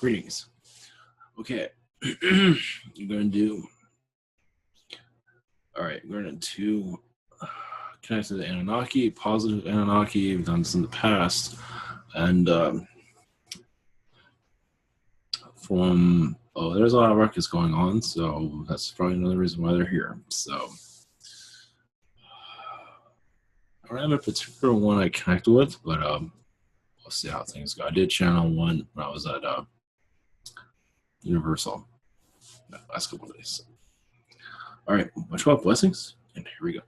Greetings. Okay, you're going to do, all right, we're going to connect to the Anunnaki, positive Anunnaki. We've done this in the past. And there's a lot of ruckus going on, so that's probably another reason why they're here. So I don't have a particular one I connect with, but we'll see how things go. I did channel one when I was at Universal the last couple of days. All right, much love, blessings, and here we go.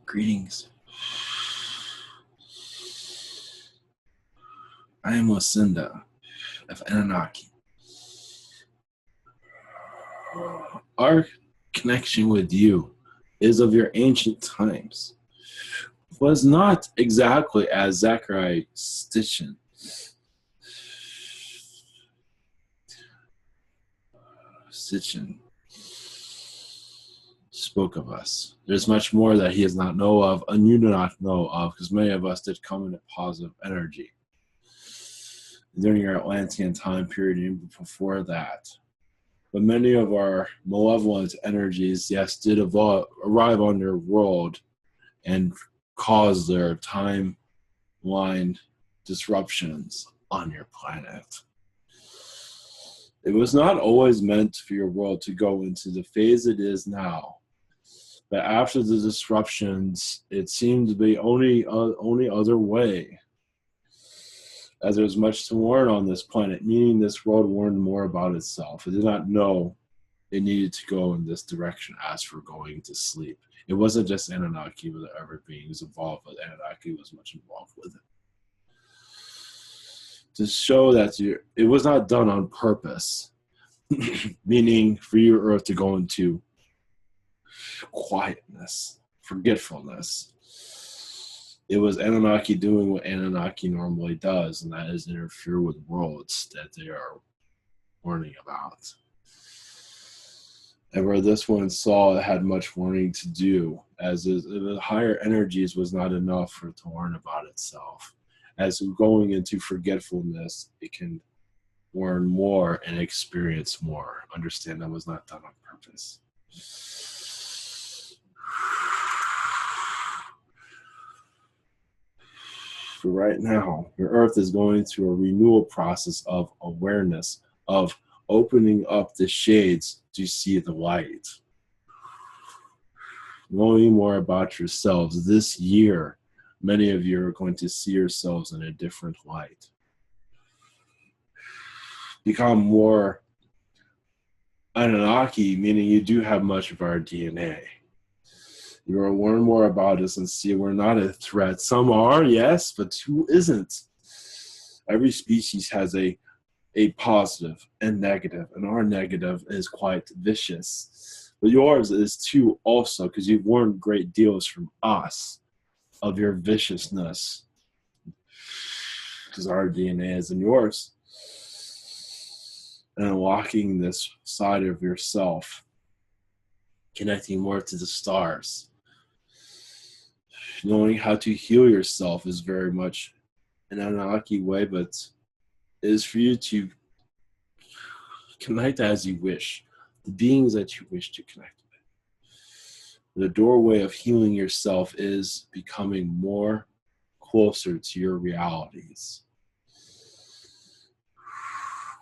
Greetings. I am Lucinda of Anunnaki. Our connection with you is of your ancient times. Was not exactly as Zachariah Sitchin spoke of us. There's much more that he does not know of, and you do not know of, because many of us did come in a positive energy during your Atlantean time period and even before that. But many of our malevolent energies, yes, did arrive on your world and cause their timeline disruptions on your planet. It was not always meant for your world to go into the phase it is now. But after the disruptions, it seemed to be only other way. As there's much to learn on this planet, meaning this world learned more about itself. It did not know it needed to go in this direction as for going to sleep. It wasn't just Anunnaki, but the other beings involved, but Anunnaki was much involved with it. To show that it was not done on purpose, meaning for your Earth to go into quietness, forgetfulness. It was Anunnaki doing what Anunnaki normally does, and that is interfere with worlds that they are learning about. And where this one saw it had much learning to do, as the higher energies was not enough for it to learn about itself. As going into forgetfulness, it can learn more and experience more. Understand that was not done on purpose. For right now, your Earth is going through a renewal process of awareness, of opening up the shades to see the light. Knowing more about yourselves this year, many of you are going to see yourselves in a different light. Become more Anunnaki, meaning you do have much of our DNA. You will learn more about us and see we're not a threat. Some are, yes, but who isn't? Every species has a positive and negative, and our negative is quite vicious. But yours is too also, because you've learned great deals from us of your viciousness, because our DNA is in yours. And unlocking this side of yourself, connecting more to the stars. Knowing how to heal yourself is very much an Anunnaki way, but it is for you to connect as you wish, the beings that you wish to connect with. The doorway of healing yourself is becoming more closer to your realities.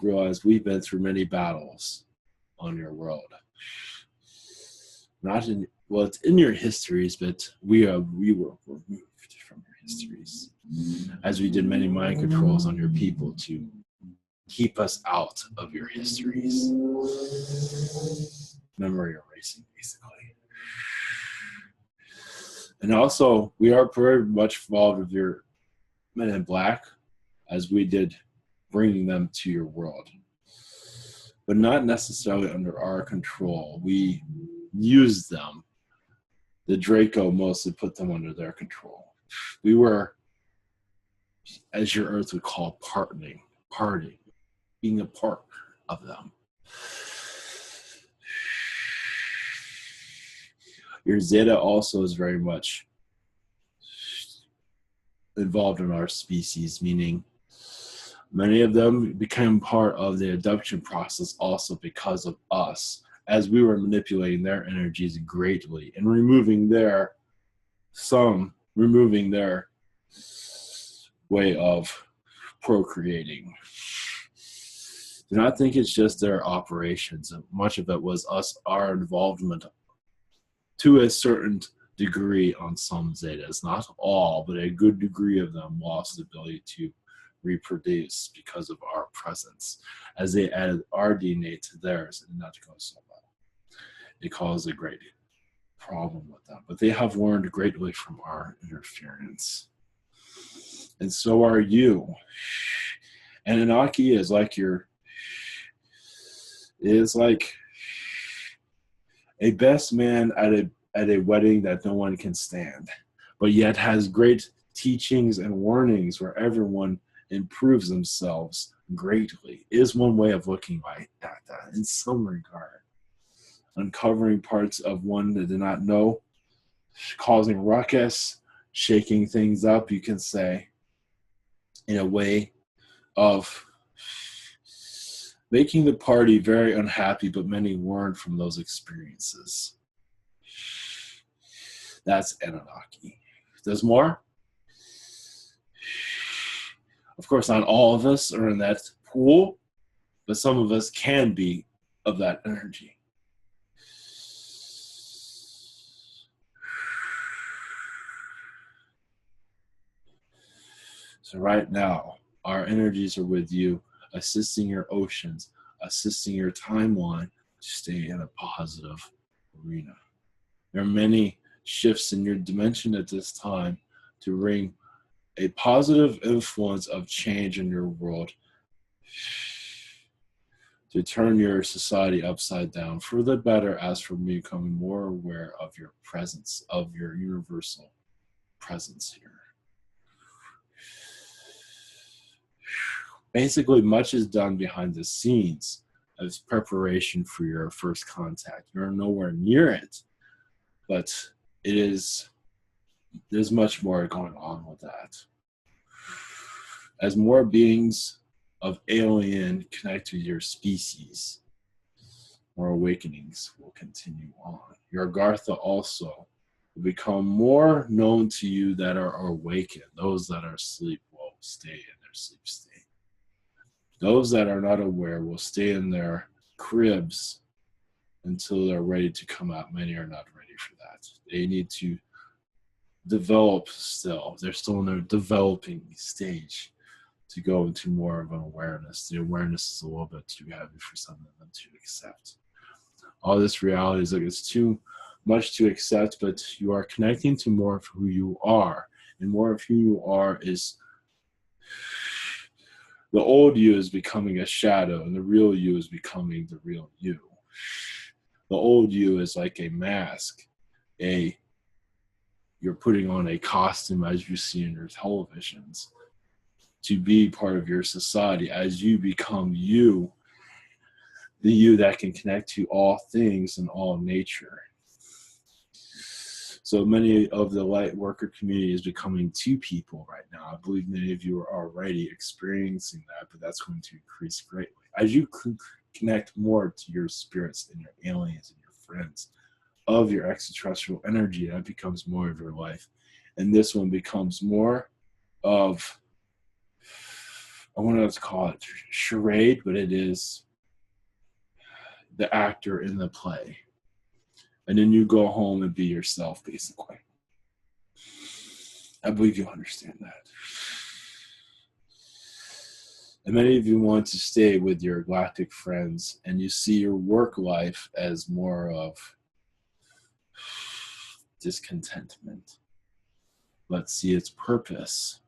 Realize we've been through many battles on your world. Not in, well, it's in your histories, but we were removed from your histories, as we did many mind controls on your people to keep us out of your histories. Memory erasing, basically. And also, we are very much involved with your Men in Black, as we did bringing them to your world. But not necessarily under our control. We used them. The Draco mostly put them under their control. We were, as your Earth would call, parting, being a part of them. Your Zeta also is very much involved in our species, meaning many of them became part of the adoption process also because of us, as we were manipulating their energies greatly and removing their way of procreating. Do not think it's just their operations. Much of it was our involvement to a certain degree on some Zetas. Not all, but a good degree of them lost the ability to reproduce because of our presence, as they added our DNA to theirs, and not to go so well. It caused a great problem with them, but they have learned greatly from our interference, and so are you. And Anunnaki is like a best man at a wedding that no one can stand, but yet has great teachings and warnings where everyone improves themselves greatly. Is one way of looking at that in some regard. Uncovering parts of one that did not know, causing ruckus, shaking things up, you can say, in a way of making the party very unhappy, but many learned from those experiences. That's Anunnaki. There's more. Of course, not all of us are in that pool, but some of us can be of that energy. So right now, our energies are with you, assisting your oceans, assisting your timeline to stay in a positive arena. There are many shifts in your dimension at this time to bring a positive influence of change in your world, to turn your society upside down for the better, as for becoming more aware of your presence, of your universal presence here. Basically, much is done behind the scenes as preparation for your first contact. You're nowhere near it, but there's much more going on with that. As more beings of alien connect to your species, more awakenings will continue on. Your Gartha also will become more known to you that are awakened. Those that are asleep will stay in their sleep state. Those that are not aware will stay in their cribs until they're ready to come out. Many are not ready for that. They need to develop still. They're still in their developing stage to go into more of an awareness. The awareness is a little bit too heavy for some of them to accept. All this reality is like it's too much to accept, but you are connecting to more of who you are. And more of who you are is the old you is becoming a shadow, and the real you is becoming the real you. The old you is like a mask. You're putting on a costume as you see in your televisions to be part of your society. As you become you, the you that can connect to all things and all nature. So many of the light worker community is becoming two people right now. I believe many of you are already experiencing that, but that's going to increase greatly. As you connect more to your spirits and your aliens and your friends of your extraterrestrial energy, that becomes more of your life. And this one becomes more of, I want to call it charade, but it is the actor in the play. And then you go home and be yourself, basically. I believe you understand that. And many of you want to stay with your galactic friends, and you see your work life as more of discontentment. Let's see its purpose,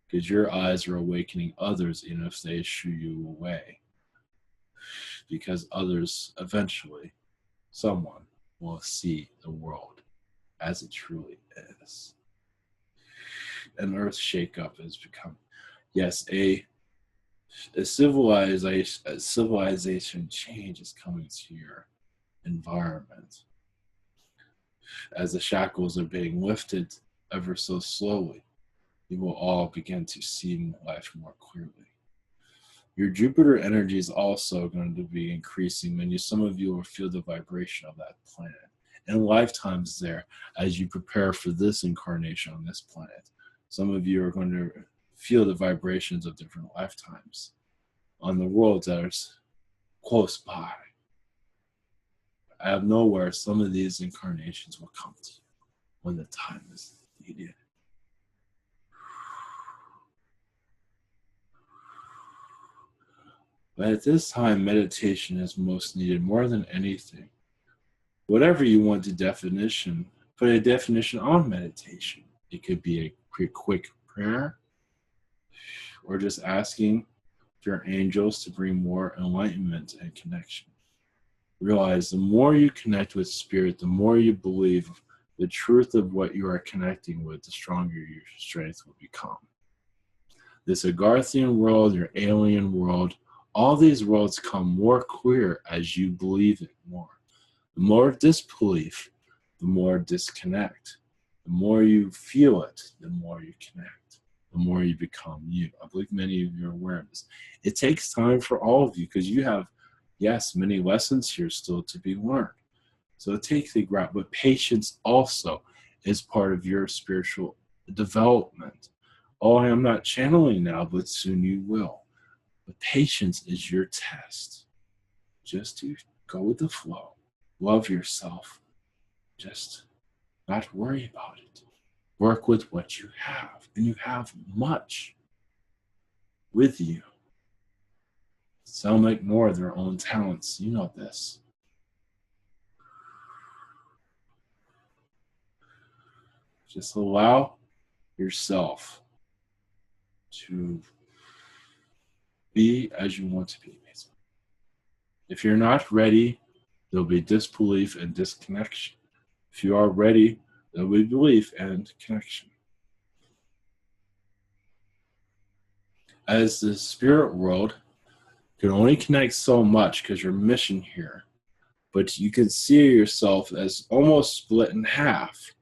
because your eyes are awakening others even if they shoo you away. Because others, eventually, someone will see the world as it truly is. An earth shakeup has become, yes, a civilization change is coming to your environment. As the shackles are being lifted ever so slowly, you will all begin to see life more clearly. Your Jupiter energy is also going to be increasing, and some of you will feel the vibration of that planet. And lifetimes there, as you prepare for this incarnation on this planet, some of you are going to feel the vibrations of different lifetimes on the worlds that are close by. Out of nowhere, some of these incarnations will come to you when the time is needed. But at this time, meditation is most needed more than anything. Whatever you want the definition, put a definition on meditation. It could be a quick prayer, or just asking your angels to bring more enlightenment and connection. Realize the more you connect with spirit, the more you believe the truth of what you are connecting with, the stronger your strength will become. This Agarthian world, your alien world, all these worlds come more clear as you believe it more. The more disbelief, the more disconnect. The more you feel it, the more you connect. The more you become you. I believe many of you are aware of this. It takes time for all of you because you have, yes, many lessons here still to be learned. So it takes a grasp, but patience also is part of your spiritual development. Oh, I am not channeling now, but soon you will. But patience is your test. Just to go with the flow. Love yourself. Just not worry about it. Work with what you have. And you have much with you. Some ignore their own talents. You know this. Just allow yourself to be as you want to be. If you're not ready, there'll be disbelief and disconnection. If you are ready, there'll be belief and connection. As the spirit world can only connect so much because your mission here, but you can see yourself as almost split in half,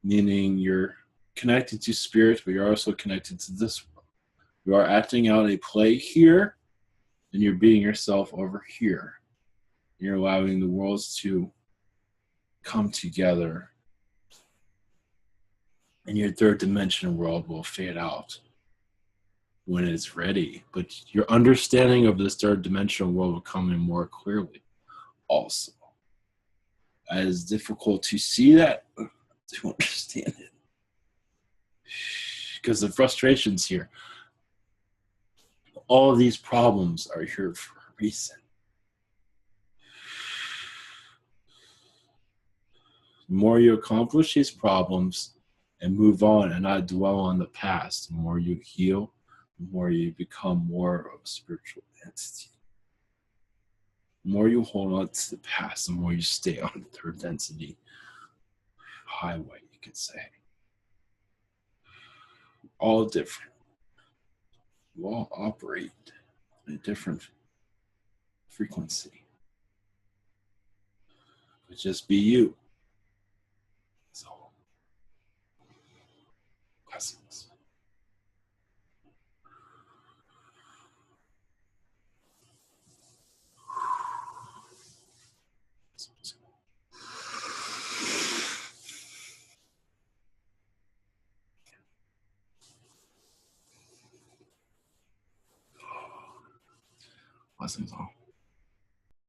meaning you're connected to spirit, but you're also connected to this world. You are acting out a play here, and you're being yourself over here. You're allowing the worlds to come together, and your third dimension world will fade out when it's ready. But your understanding of this third dimensional world will come in more clearly also. As difficult to see that, to understand it. Because the frustrations here, all of these problems are here for a reason. The more you accomplish these problems and move on and not dwell on the past, the more you heal, the more you become more of a spiritual entity. The more you hold on to the past, the more you stay on the third density highway, you could say. All different. You all operate at a different frequency. But just be you. So, blessings. Blessings all.